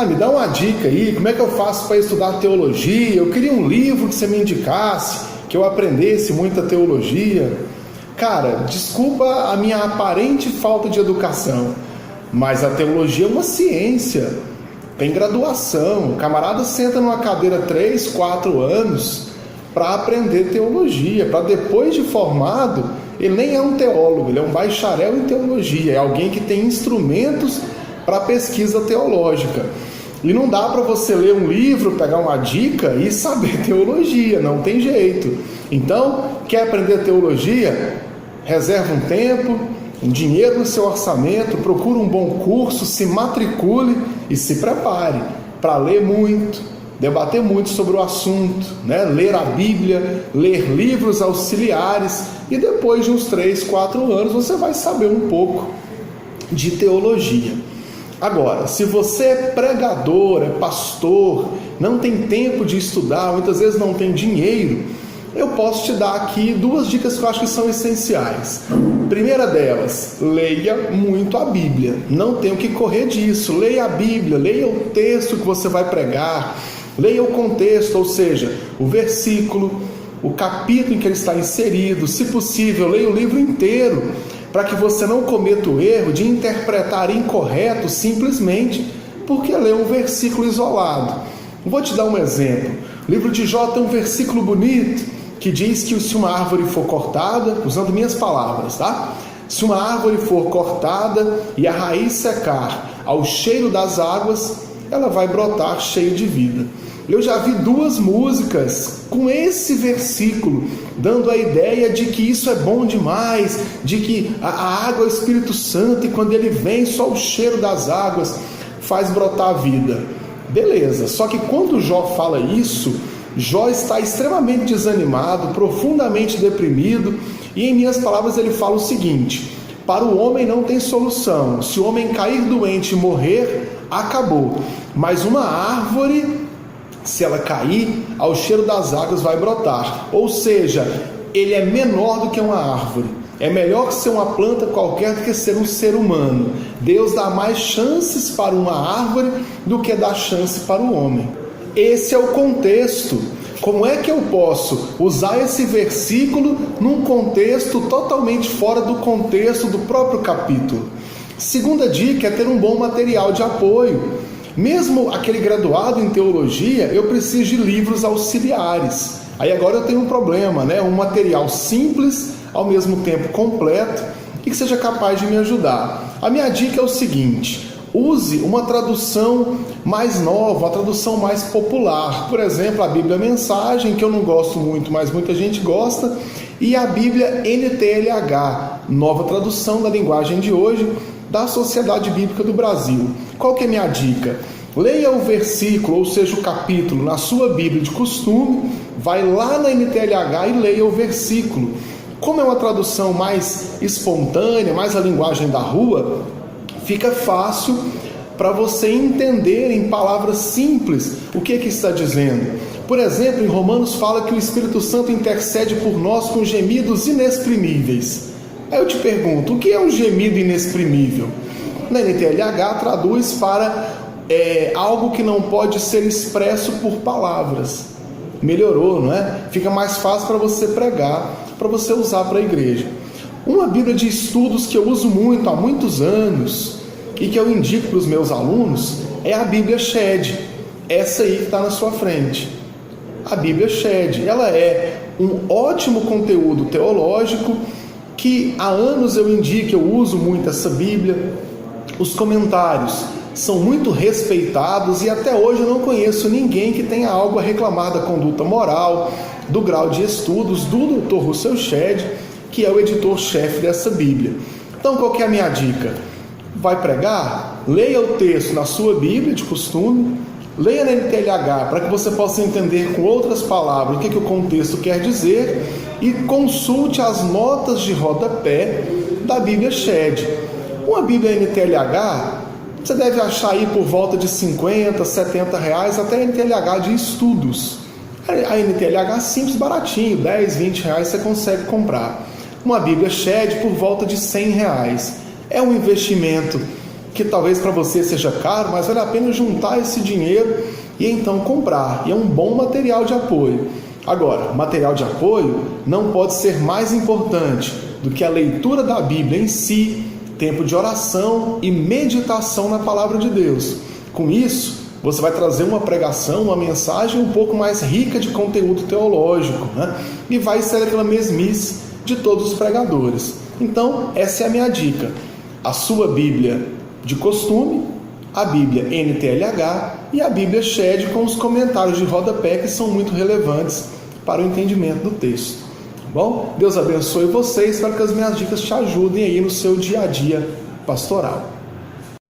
Me dá uma dica aí, como é que eu faço para estudar teologia? Eu queria um livro que você me indicasse, que eu aprendesse muita teologia. Cara, desculpa a minha aparente falta de educação, mas a teologia é uma ciência, tem graduação. O camarada senta numa cadeira 3, 4 anos para aprender teologia, para depois de formado, ele nem é um teólogo, ele é um bacharel em teologia, é alguém que tem instrumentos para pesquisa teológica. E não dá para você ler um livro, pegar uma dica e saber teologia, não tem jeito. Então, quer aprender teologia? Reserva um tempo, um dinheiro no seu orçamento, procura um bom curso, se matricule e se prepare para ler muito, debater muito sobre o assunto, né? Ler a Bíblia, ler livros auxiliares, e depois de uns 3, 4 anos você vai saber um pouco de teologia. Agora, se você é pregador, é pastor, não tem tempo de estudar, muitas vezes não tem dinheiro, eu posso te dar aqui 2 dicas que eu acho que são essenciais. Primeira delas, leia muito a Bíblia. Não tem o que correr disso. Leia a Bíblia, leia o texto que você vai pregar, leia o contexto, ou seja, o versículo, o capítulo em que ele está inserido. Se possível, leia o livro inteiro, para que você não cometa o erro de interpretar incorreto simplesmente porque lê um versículo isolado. Vou te dar um exemplo. O livro de Jó tem um versículo bonito que diz que se uma árvore for cortada, usando minhas palavras, tá? Se uma árvore for cortada e a raiz secar ao cheiro das águas, ela vai brotar cheia de vida. Eu já vi 2 músicas com esse versículo, dando a ideia de que isso é bom demais, de que a água é o Espírito Santo e quando ele vem, só o cheiro das águas faz brotar a vida. Beleza, só que quando Jó fala isso, Jó está extremamente desanimado, profundamente deprimido, e em minhas palavras ele fala o seguinte: para o homem não tem solução, se o homem cair doente e morrer, acabou, mas uma árvore, se ela cair, ao cheiro das águas vai brotar. Ou seja, ele é menor do que uma árvore. É melhor ser uma planta qualquer do que ser um ser humano. Deus dá mais chances para uma árvore do que dá chance para o homem. Esse é o contexto. Como é que eu posso usar esse versículo num contexto totalmente fora do contexto do próprio capítulo? Segunda dica é ter um bom material de apoio. Mesmo aquele graduado em teologia, eu preciso de livros auxiliares. Aí agora eu tenho um problema, né? Um material simples, ao mesmo tempo completo, e que seja capaz de me ajudar. A minha dica é o seguinte: use uma tradução mais nova, uma tradução mais popular. Por exemplo, a Bíblia Mensagem, que eu não gosto muito, mas muita gente gosta, e a Bíblia NTLH, nova tradução da linguagem de hoje, da Sociedade Bíblica do Brasil. Qual que é a minha dica? Leia o versículo, ou seja, o capítulo, na sua Bíblia de costume, vai lá na NTLH e leia o versículo. Como é uma tradução mais espontânea, mais a linguagem da rua, fica fácil para você entender em palavras simples o que está dizendo. Por exemplo, em Romanos fala que o Espírito Santo intercede por nós com gemidos inexprimíveis. Aí eu te pergunto, o que é um gemido inexprimível? Na NTLH traduz para algo que não pode ser expresso por palavras. Melhorou, não é? Fica mais fácil para você pregar, para você usar para a igreja. Uma Bíblia de estudos que eu uso muito há muitos anos e que eu indico para os meus alunos é a Bíblia Shed. Essa aí que está na sua frente. A Bíblia Shed, ela é um ótimo conteúdo teológico que há anos eu indico, eu uso muito essa Bíblia. Os comentários são muito respeitados e até hoje eu não conheço ninguém que tenha algo a reclamar da conduta moral, do grau de estudos do Dr. Russell Shedd, que é o editor-chefe dessa Bíblia. Então, qual que é a minha dica? Vai pregar? Leia o texto na sua Bíblia de costume, leia na NTLH para que você possa entender com outras palavras o que o contexto quer dizer e consulte as notas de rodapé da Bíblia Shed. Uma Bíblia NTLH você deve achar aí por volta de R$50, R$70, até a NTLH de estudos. A NTLH simples, baratinho, R$10, R$20 você consegue comprar. Uma Bíblia Shed por volta de R$100. É um investimento que talvez para você seja caro, mas vale a pena juntar esse dinheiro e então comprar. E é um bom material de apoio. Agora, material de apoio não pode ser mais importante do que a leitura da Bíblia em si, tempo de oração e meditação na palavra de Deus. Com isso, você vai trazer uma pregação, uma mensagem um pouco mais rica de conteúdo teológico, né? E vai ser aquela mesmice de todos os pregadores. Então, essa é a minha dica. A sua Bíblia de costume, a Bíblia NTLH e a Bíblia Shed com os comentários de rodapé que são muito relevantes para o entendimento do texto. Tá bom? Deus abençoe você. Espero que as minhas dicas te ajudem aí no seu dia a dia pastoral.